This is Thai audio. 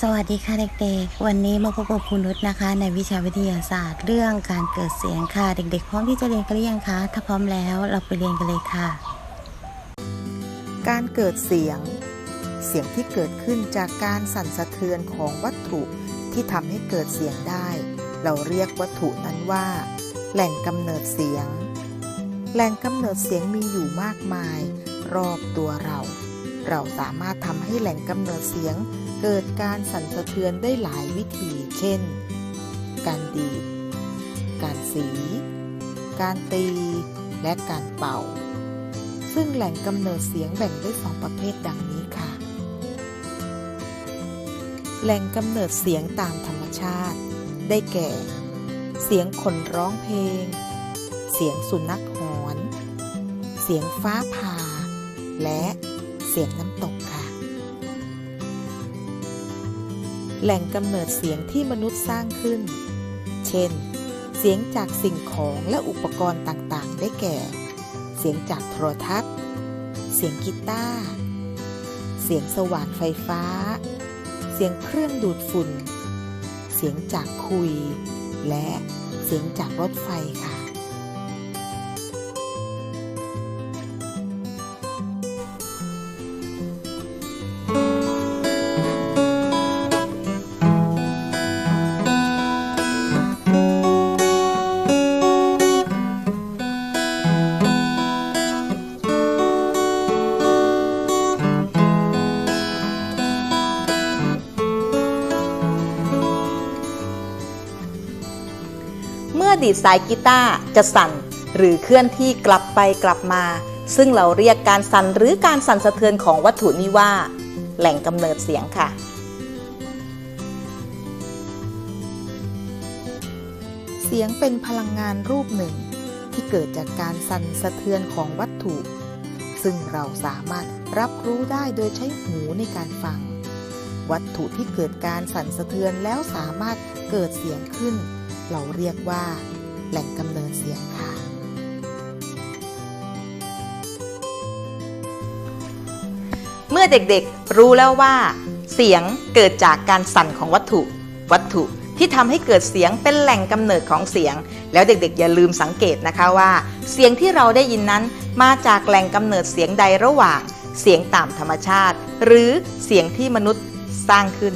สวัสดีค่ะเด็กๆวันนี้มาพบกับครูนุชนะคะในวิชาวิทยาศาสตร์เรื่องการเกิดเสียงค่ะเด็กๆพร้อมที่จะเรียนกันหรือยังคะถ้าพร้อมแล้วเราไปเรียนกันเลยค่ะการเกิดเสียงที่เกิดขึ้นจากการสั่นสะเทือนของวัตถุที่ทำให้เกิดเสียงได้เราเรียกวัตถุนั้นว่าแหล่งกำเนิดเสียงแหล่งกำเนิดเสียงมีอยู่มากมายรอบตัวเราสามารถทำให้แหล่งกำเนิดเสียงเกิดการสั่นสะเทือนได้หลายวิธีเช่นการดีดการสีการตีและการเป่าซึ่งแหล่งกำเนิดเสียงแบ่งได้2ประเภทดังนี้ค่ะแหล่งกำเนิดเสียงตามธรรมชาติได้แก่เสียงคนร้องเพลงเสียงสุนัขหอนเสียงฟ้าผ่าและเสียงน้ำตกค่ะแหล่งกำเนิดเสียงที่มนุษย์สร้างขึ้นเช่นเสียงจากสิ่งของและอุปกรณ์ต่างๆได้แก่เสียงจากโทรทัศน์เสียงกีตาร์เสียงสว่านไฟฟ้าเสียงเครื่องดูดฝุ่นเสียงจากคุยและเสียงจากรถไฟค่ะเมื่อดีดสายกีตาร์จะสั่นหรือเคลื่อนที่กลับไปกลับมาซึ่งเราเรียกการสั่นหรือการสั่นสะเทือนของวัตถุนี้ว่าแหล่งกำเนิดเสียงค่ะเสียงเป็นพลังงานรูปหนึ่งที่เกิดจากการสั่นสะเทือนของวัตถุซึ่งเราสามารถรับรู้ได้โดยใช้หูในการฟังวัตถุที่เกิดการสั่นสะเทือนแล้วสามารถเกิดเสียงขึ้นเราเรียกว่าแหล่งกำเนิดเสียงค่ะเมื่อเด็กๆรู้แล้วว่าเสียงเกิดจากการสั่นของวัตถุที่ทำให้เกิดเสียงเป็นแหล่งกำเนิดของเสียงแล้วเด็กๆอย่าลืมสังเกตนะคะว่าเสียงที่เราได้ยินนั้นมาจากแหล่งกำเนิดเสียงใดระหว่างเสียงตามธรรมชาติหรือเสียงที่มนุษย์สร้างขึ้น